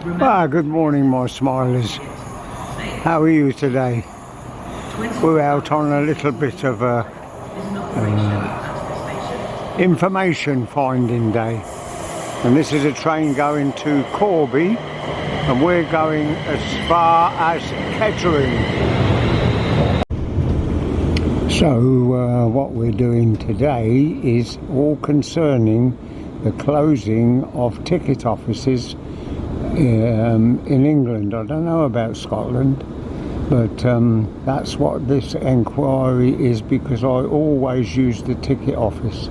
Good morning, my Smileys. How are you today? We're out on a little bit of a information finding day, and this is a train going to Corby, and we're going as far as Kettering. So what we're doing today is all concerning the closing of ticket offices in England. I don't know about Scotland, but that's what this enquiry is, because I always use the ticket office,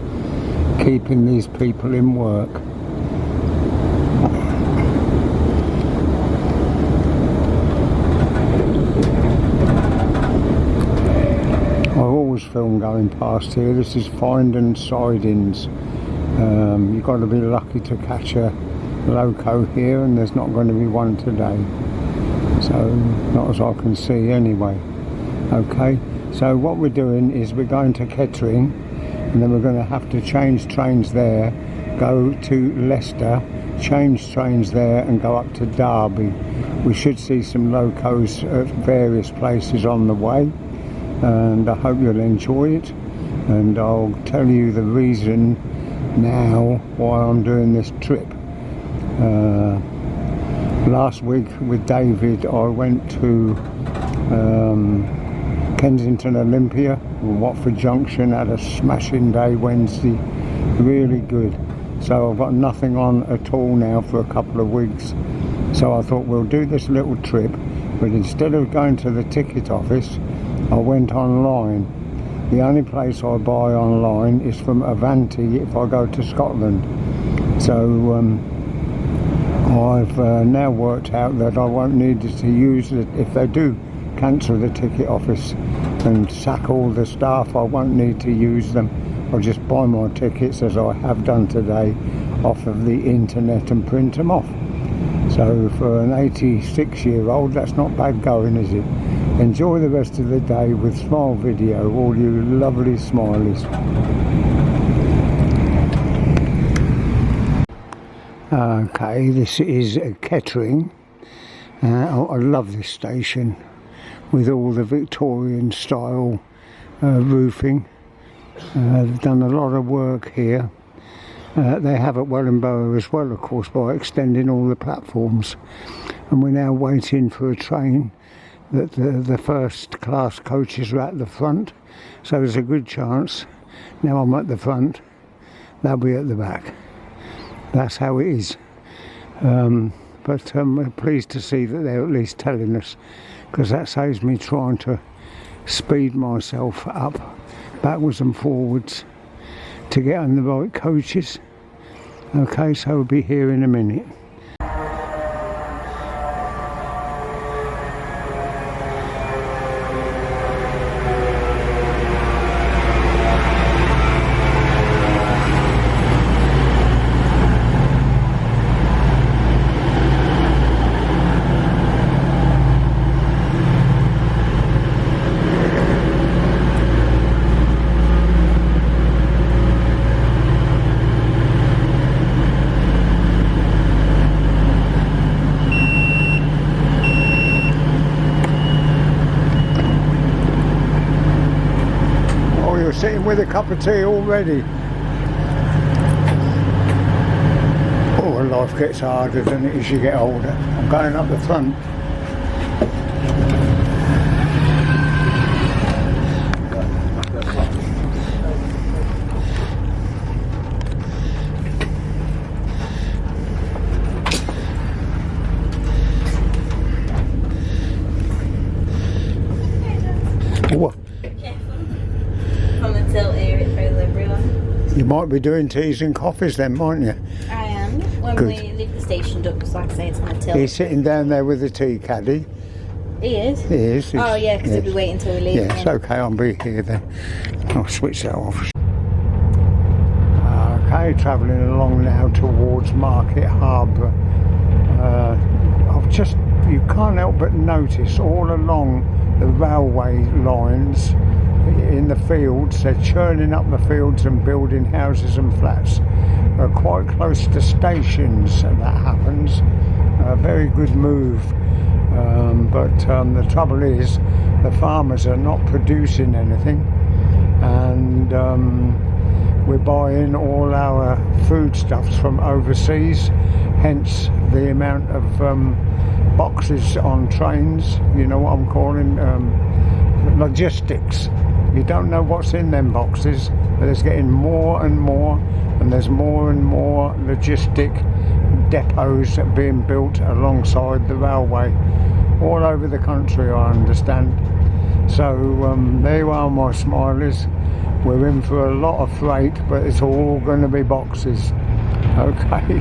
keeping these people in work. I always film going past here. This is finding sidings. You've got to be lucky to catch a loco here, and there's not going to be one today, so not as I can see anyway. Okay, so what we're doing is we're going to Kettering, and then we're going to have to change trains there, go to Leicester, change trains there, and go up to Derby. We should see some locos at various places on the way, and I hope you'll enjoy it, and I'll tell you the reason now why I'm doing this trip. Last week with David I went to Kensington Olympia and Watford Junction, had a smashing day Wednesday, really good. So I've got nothing on at all now for a couple of weeks, so I thought we'll do this little trip, but instead of going to the ticket office I went online. The only place I buy online is from Avanti if I go to Scotland. So I've now worked out that I won't need to use it. If they do cancel the ticket office and sack all the staff, I won't need to use them. I'll just buy my tickets, as I have done today, off of the internet and print them off. So for an 86-year-old, that's not bad going, is it? Enjoy the rest of the day with Smile Video, all you lovely Smileys. Okay, this is Kettering. I love this station with all the Victorian style roofing. They've done a lot of work here. They have at Wellingborough as well, of course, by extending all the platforms. And we're now waiting for a train that the first class coaches are at the front. So there's a good chance, now I'm at the front, they'll be at the back. That's how it is. But we're pleased to see that they're at least telling us, because that saves me trying to speed myself up backwards and forwards to get on the right coaches. Okay, so we'll be here in a minute. Sitting with a cup of tea already. Oh, life gets harder, doesn't it, as you get older. I'm going up the front. Oh. You might be doing teas and coffees then, mightn't you? I am. When we leave the station, because like I say, it's on a tilt. He's sitting down there with the tea caddy. He is? He is. Oh yeah, because he'll be waiting until we leave. Yeah, it's okay, I'll be here then. I'll switch that off. Okay, travelling along now towards Market Harborough. You can't help but notice all along the railway lines in the fields, they're churning up the fields and building houses and flats. Quite close to stations that happens. a very good move. But the trouble is, the farmers are not producing anything, and we're buying all our foodstuffs from overseas, hence the amount of boxes on trains, you know what I'm calling, logistics. You don't know what's in them boxes, but there's getting more and more, and there's more and more logistic depots being built alongside the railway all over the country, I understand. So there you are, my Smileys. We're in for a lot of freight, but it's all going to be boxes. Okay.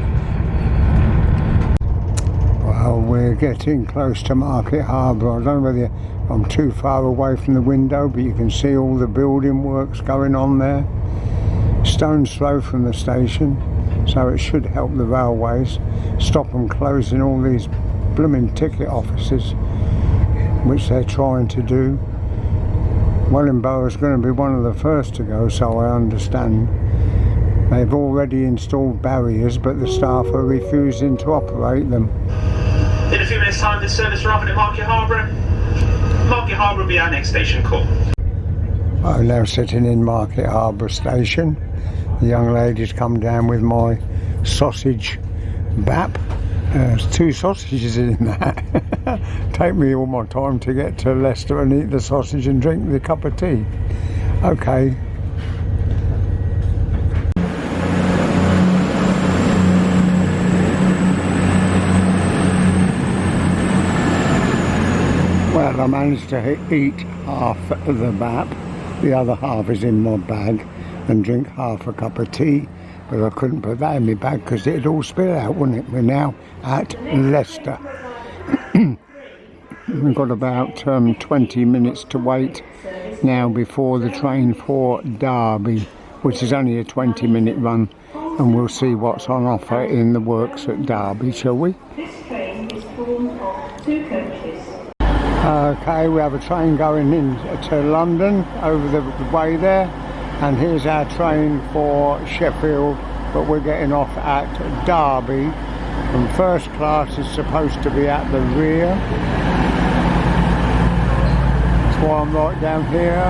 Well, we're getting close to Market Harborough. I don't know whether I'm too far away from the window, but you can see all the building works going on there. Stone's throw from the station, so it should help the railways stop them closing all these blooming ticket offices, which they're trying to do. Wellingborough is going to be one of the first to go, so I understand. They've already installed barriers, but the staff are refusing to operate them. In a few minutes' time, this service will open at Market Harborough. Market Harborough will be our next station call. I'm now sitting in Market Harborough station. The young lady's come down with my sausage bap. There's 2 sausages in that. Take me all my time to get to Leicester and eat the sausage and drink the cup of tea. Okay. Well, I managed to eat half of the bap. The other half is in my bag, and drink half a cup of tea. But I couldn't put that in my bag because it'd all spill out, wouldn't it? We're now at Leicester. We've got about 20 minutes to wait now before the train for Derby, which is only a 20-minute run, and we'll see what's on offer in the works at Derby, shall we? Okay, we have a train going in to London over the way there, and here's our train for Sheffield, but we're getting off at Derby, and first class is supposed to be at the rear. That's why I'm right down here.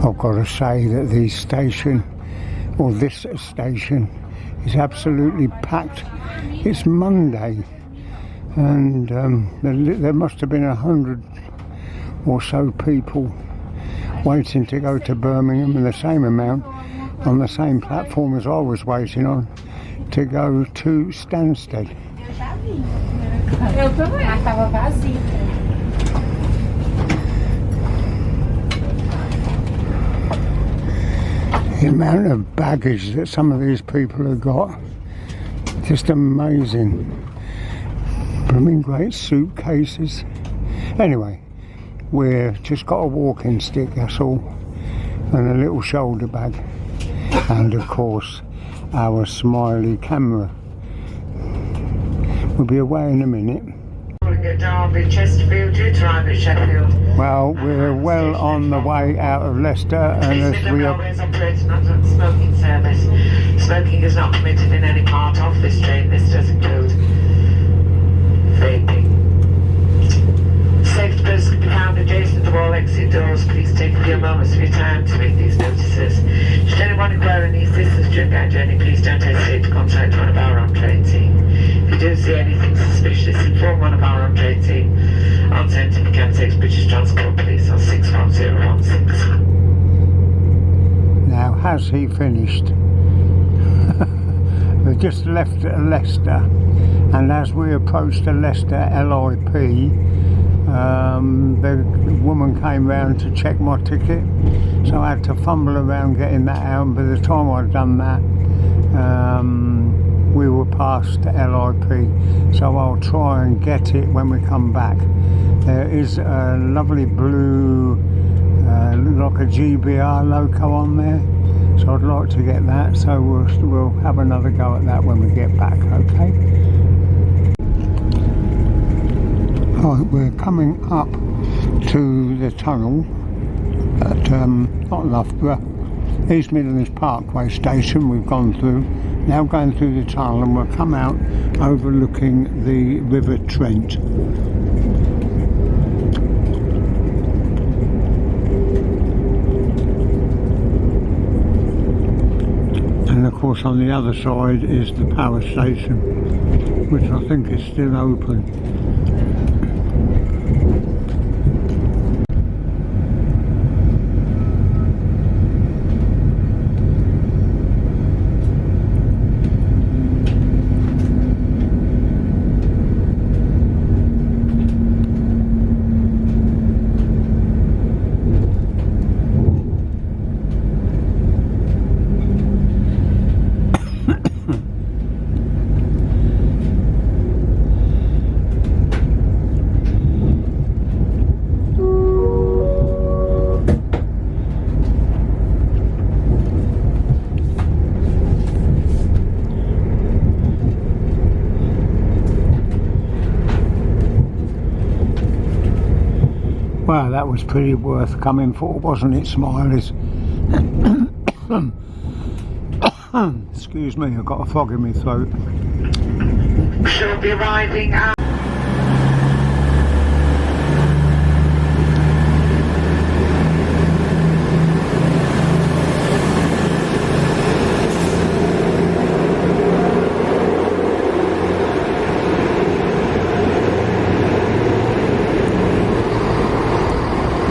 I've got to say that this station is absolutely packed. It's Monday, and there must have been 100 or so people waiting to go to Birmingham, and the same amount on the same platform as I was waiting on to go to Stansted. The amount of baggage that some of these people have got, just amazing. Blooming great suitcases. Anyway, we've just got a walking stick, that's all, and a little shoulder bag, and of course our Smiley camera. We'll be away in a minute. Derby, Chesterfield, due to arrive at Sheffield. Well, we're well on the way out of Leicester, and as we are... Railways operating under the smoking service. Smoking is not permitted in any part of this train. This does include vaping. Safety posts can be found adjacent to all exit doors. Please take a few moments of your time to read these notices. Should anyone require any assistance during our journey, please don't hesitate to contact one of our on-train team. If you do see anything suspicious, inform one of our on-train team. Alternatively, you can text British Transport Police on 61016. Now, has he finished? We just left Leicester, and as we approached the Leicester LIP, the woman came round to check my ticket, so I had to fumble around getting that out, and by the time I'd done that, we were past LIP, so I'll try and get it when we come back. There is a lovely blue, like a GBR loco on there, so I'd like to get that, so we'll have another go at that when we get back, okay? Right, we're coming up to the tunnel at, not Loughborough, East Midlands Parkway station we've gone through. Now going through the tunnel, and we'll come out overlooking the River Trent. And of course on the other side is the power station, which I think is still open. Wow, that was pretty worth coming for, wasn't it, Smileys? Excuse me, I've got a frog in my throat. She'll be arriving at...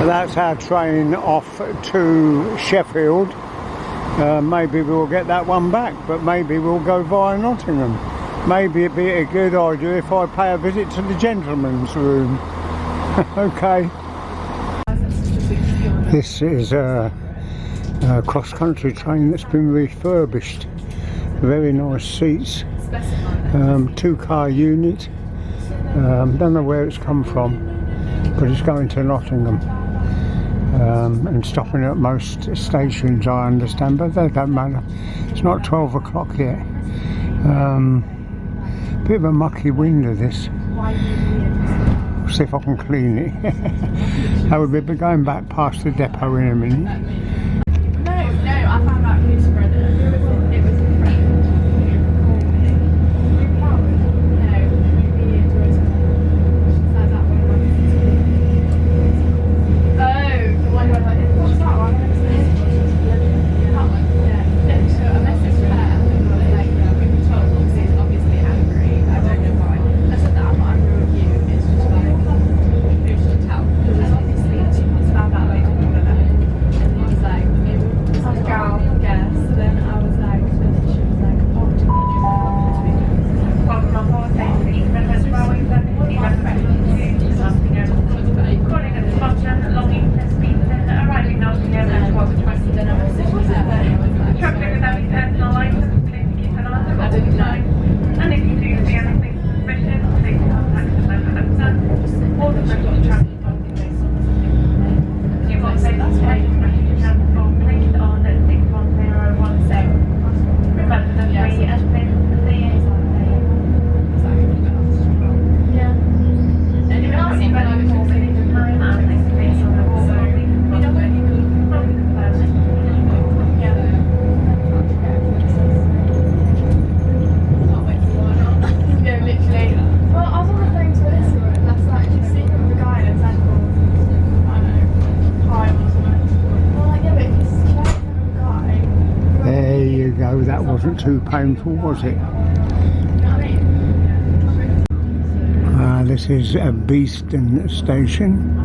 That's our train off to Sheffield. Maybe we'll get that one back, but maybe we'll go via Nottingham. Maybe it'd be a good idea if I pay a visit to the gentleman's room. Okay. This is a cross-country train that's been refurbished. Very nice seats. 2-car unit. Don't know where it's come from, but it's going to Nottingham. And stopping at most stations, I understand, but they don't matter. It's not 12 o'clock yet. Bit of a mucky window, this. I'll see if I can clean it. I will be going back past the depot in a minute. No, I found out who spread it. It was a friend. go. That wasn't too painful, was it? This is a Beeston station.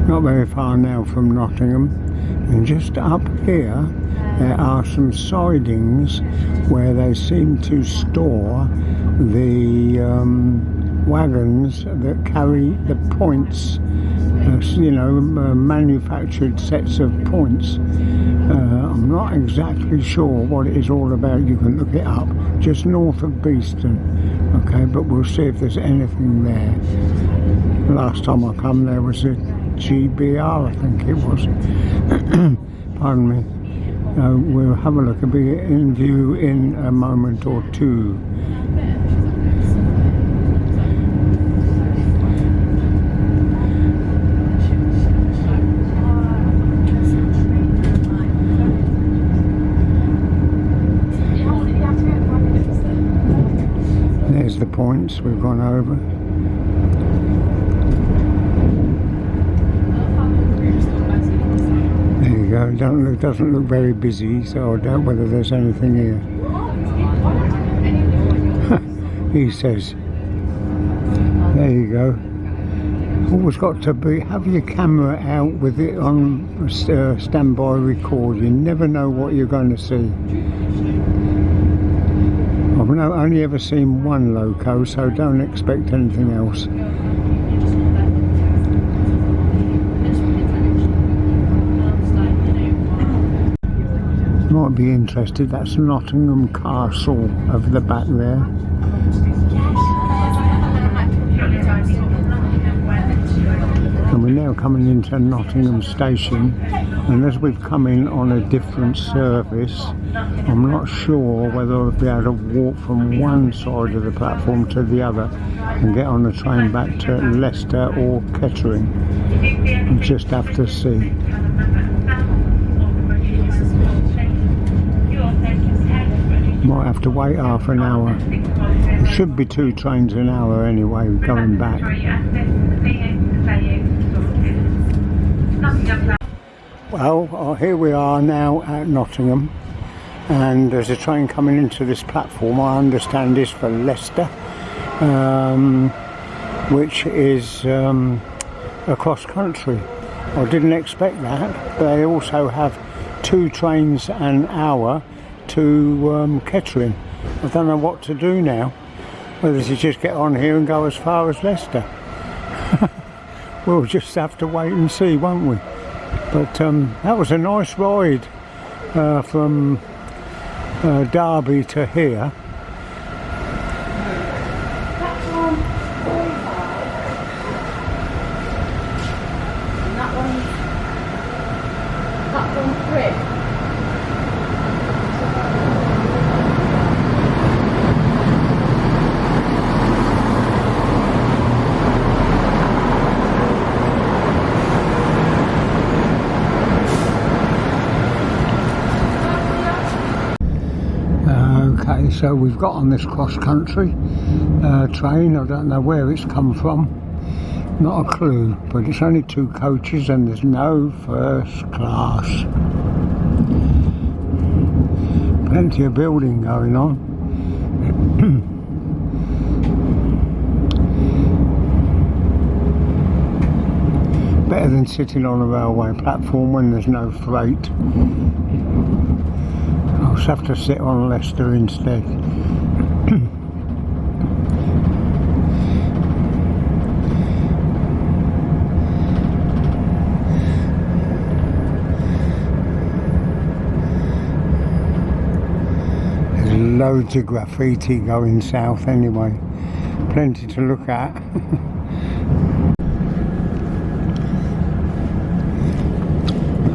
Not very far now from Nottingham. And just up here, there are some sidings where they seem to store the wagons that carry the points, you know, manufactured sets of points. I'm not exactly sure what it is all about. You can look it up, just north of Beeston. Okay, but we'll see if there's anything there. Last time I come there was a GBR, I think it was. Pardon me. We'll have a look. It'll be in view in a moment or two. There's the points we've gone over. There you go. Doesn't look very busy, so I doubt whether there's anything here. He says. There you go. Always got to have your camera out with it on standby record. You never know what you're going to see. I've only ever seen one loco, so don't expect anything else. Might be interested, that's Nottingham Castle over the back there. And we're now coming into Nottingham station, and as we've come in on a different service, I'm not sure whether I'll be able to walk from one side of the platform to the other and get on the train back to Leicester or Kettering. We'll just have to see. Might have to wait half an hour. There should be 2 trains an hour anyway going back. Well, here we are now at Nottingham, and there's a train coming into this platform. I understand this for Leicester, which is across country. I didn't expect that. They also have 2 trains an hour to Kettering. I don't know what to do now, whether to just get on here and go as far as Leicester. We'll just have to wait and see, won't we? But that was a nice ride from Derby to here. Okay, so we've got on this cross-country train. I don't know where it's come from, not a clue, but it's only 2 coaches and there's no first class. Plenty of building going on. Better than sitting on a railway platform when there's no freight. I'll just have to sit on Leicester instead. There's loads of graffiti going south anyway. Plenty to look at.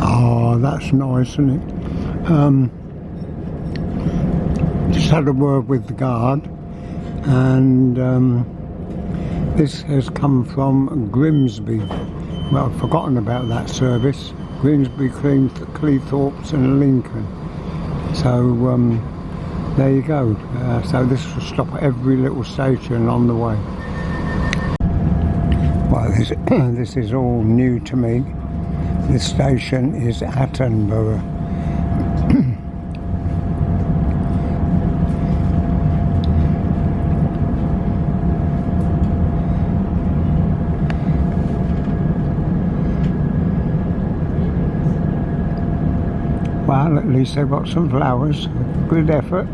Oh, that's nice, isn't it? Just had a word with the guard, and this has come from Grimsby. Well, I've forgotten about that service. Grimsby, Cleethorpes and Lincoln. So there you go. So this will stop at every little station on the way. Well, this is all new to me. This station is Harborough. Well, at least they've got some flowers. Good effort.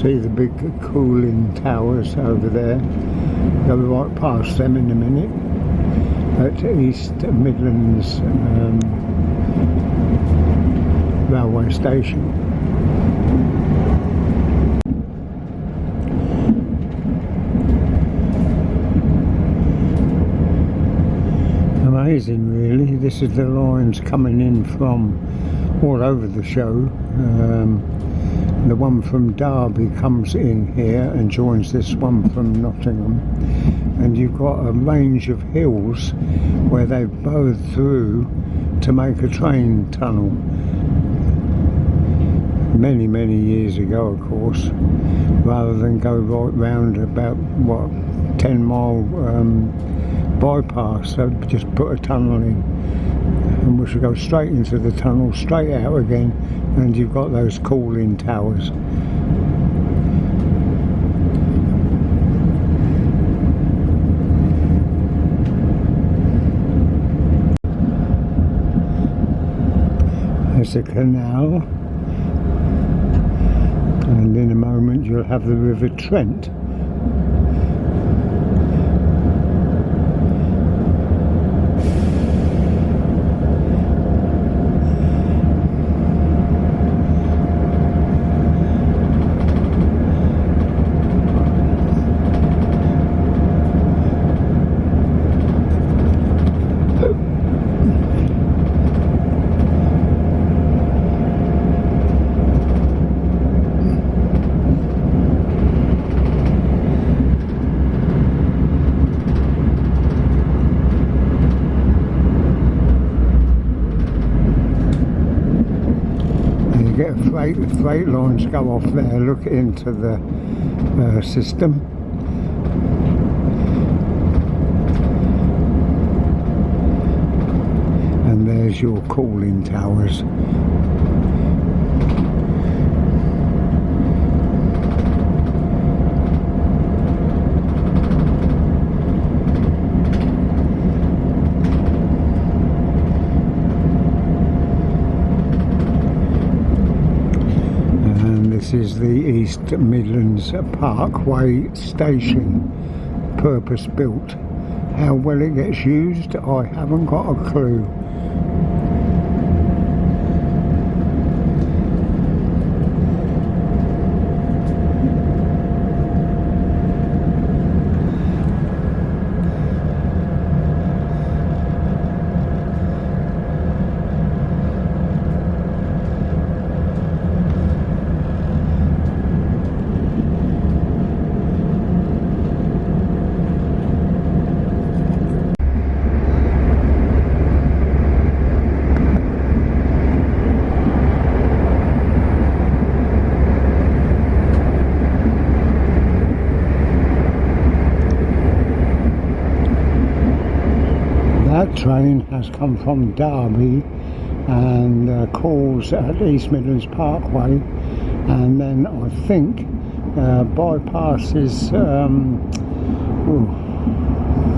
See the big cooling towers over there. Go right past them in a minute at East Midlands railway station. Amazing really. This is the lines coming in from all over the show. The one from Derby comes in here and joins this one from Nottingham, and you've got a range of hills where they've bowed through to make a train tunnel. Many years ago, of course, rather than go right round about, what, 10-mile bypass. So just put a tunnel in, and we should go straight into the tunnel, straight out again, and you've got those cooling towers. There's a canal, and in a moment you'll have the River Trent. Freight lines go off there. Look into the system. And there's your cooling towers. This is the East Midlands Parkway station, purpose built. How well it gets used, I haven't got a clue. That train has come from Derby and calls at East Midlands Parkway, and then I think bypasses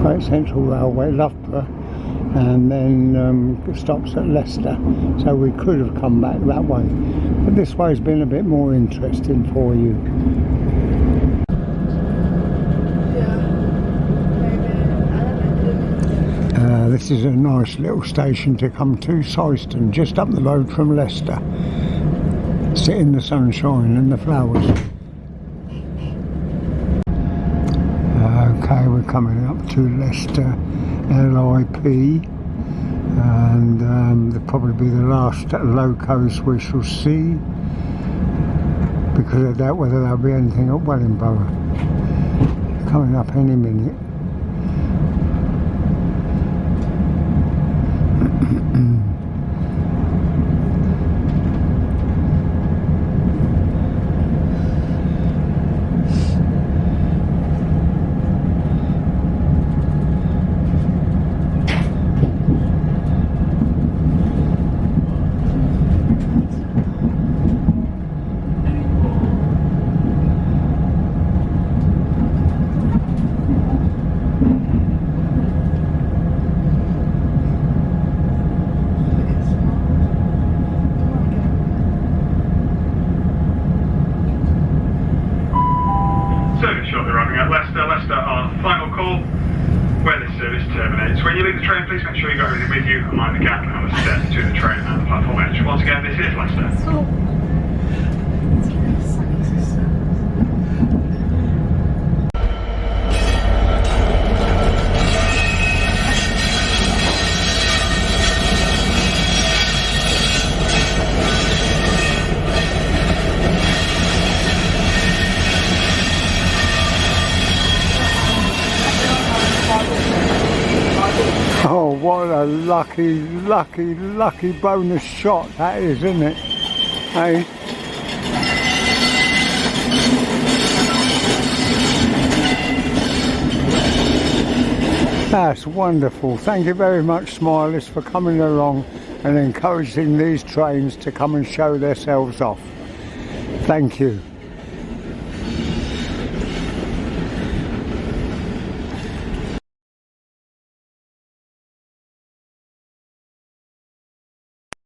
Great Central Railway, Loughborough, and then stops at Leicester. So we could have come back that way, but this way's been a bit more interesting for you. This is a nice little station to come to, Syston, just up the road from Leicester. Sit in the sunshine and the flowers. Okay, we're coming up to Leicester LIP, and they'll probably be the last locos we shall see, because I doubt whether there'll be anything at Wellingborough. coming up any minute. Service shortly arriving at Leicester. Leicester on final call where this service terminates. When you leave the train, please make sure you got everything with you and mind the gap and have a step to the train and the platform edge. Once again, this is Leicester. Oh, what a lucky bonus shot that is, isn't it? Hey? That's wonderful. Thank you very much, Smileys, for coming along and encouraging these trains to come and show themselves off. Thank you.